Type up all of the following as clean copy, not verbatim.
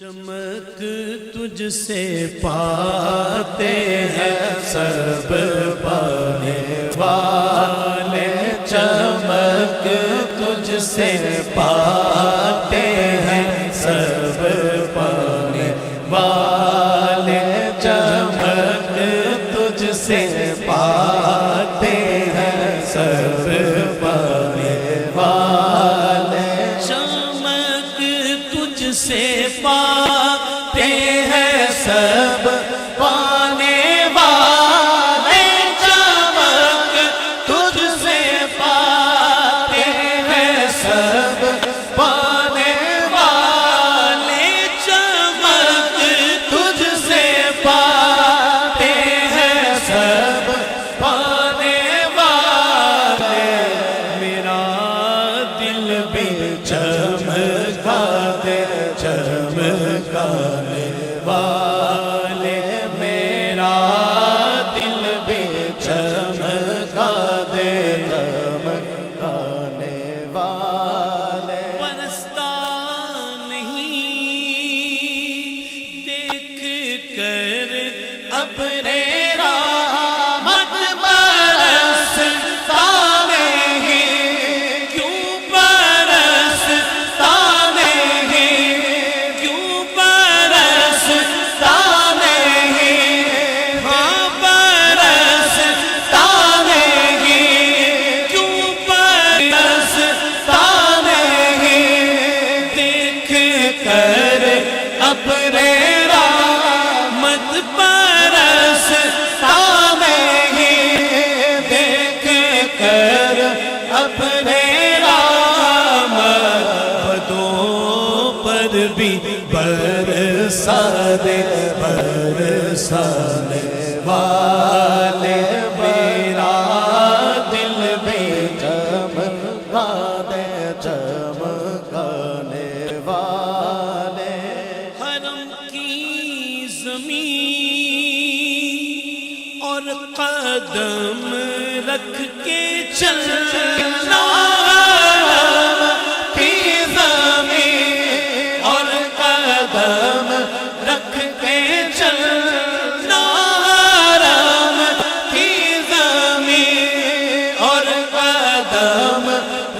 چمک تجھ سے پاتے ہیں سب پانے والے، چمک تجھ سے پاتے ہیں سب پانے والے، چمک تجھ سے پاتے ہیں سب پانے والے، چمک تجھ سے پاتے ہیں سب پانے والے، چمک تجھ سے پاتے ہیں سب پانے والے، چمک تجھ سے پاتے ہیں سب پانے والے، میرا دل بھی چمکا دے چمکانے والے، میرا دل بھی چمکا دے چمکانے والے، برستا نہیں دیکھ کر اپنے رحمت برستا نہیں، کیوں برستا نہیں، کیوں برستا نہیں، ہاں برستا نہیں، کیوں برستا نہیں، دیکھ کر اپنے رحمت برستا نہیں، دیکھ کر اپنے رحمت بدوں پر بھی برسا دے برسانے والے، میرا دل بھی چمکا دے چمکانے والے، حرم کی زمین اور قدم رکھ کے چلنا، حرم کی زمین اور قدم رکھ کے چلنا، حرم کی زمین اور قدم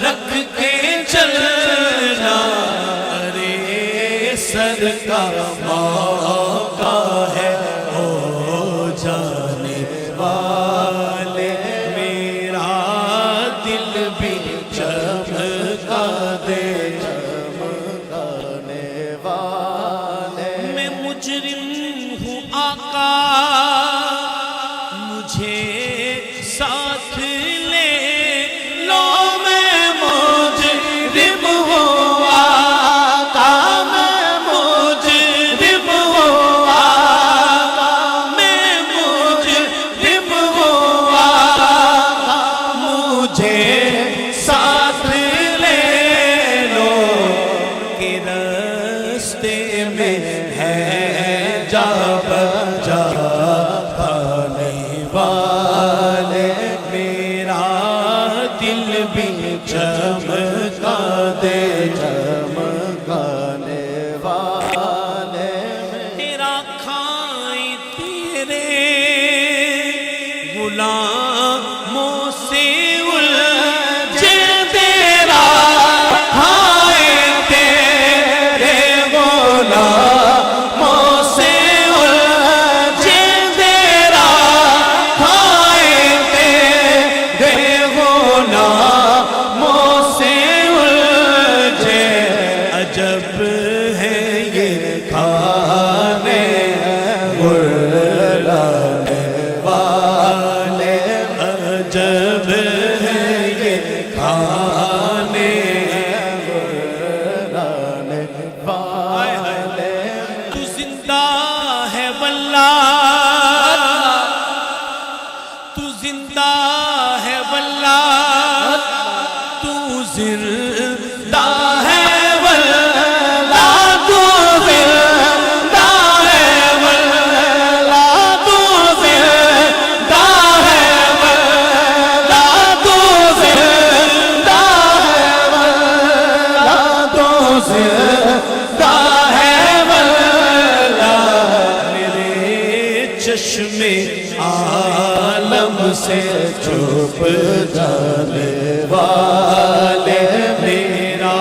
رکھ کے چلنا، ارے سر کا موقع ہے ہو جانے والے، میرا دل بھی چمکا دے چمکانے والے، میں مجرم ہوں آقا مجھے ساتھ لے لو، میں مجرم ہوں آقا، میں مجرم ہوں آقا، میں مجرم ہوں آقا، مجھے ساتھ لے لو، کہ راستے میں ہے جا بجا کھانے والے، میرا دل بھی چمکا دے چمکانے والے، تیرا کھائیں تیرے غلاموں سے الجھے، تیرا کھائیں تیرے غلاموں سے الجھے، تیرا کھائیں تیرے غلاموں سے الجھے، عجب ہے یہ کھانے گلانے والے، عجب ہے یہ کھانے گلانے والے، تو زندہ ہے واللہ، تو زندہ ہے واللہ، تو زندہ ہے واللہ، تو زندہ سے چھپ جانے والے میرا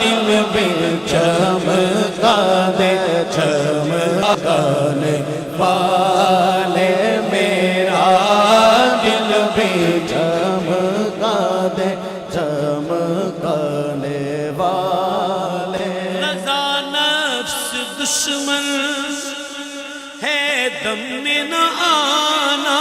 دل بھی چمکا دے چمکانے والے میرا دل بھی چمکا دے چمکانے والے رضا نفس دشمن ہے دم میں نہ آنا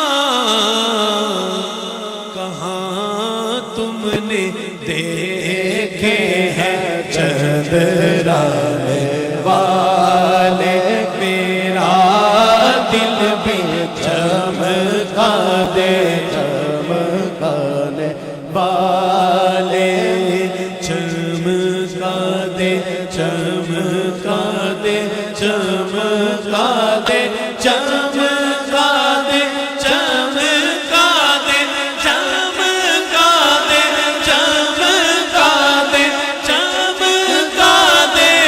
کہاں تم نے دیکھے ہیں چندرانے والے میرا دل بھی چمکا دے چمکانے والے چمکا دے چمکا دے چمکا دے چمکا دے چمکا دے چمکا دے چمکا دے چمکا دے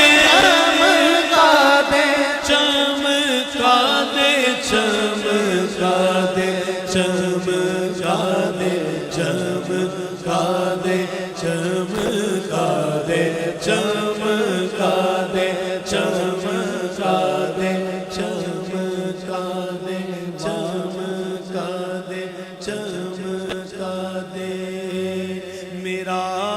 چمکا دے چمکا دے چمکا دے چمکا دے چمکا دے چمکا دے چمکا دے چمکا دے چمکا دے چمکا دے میرا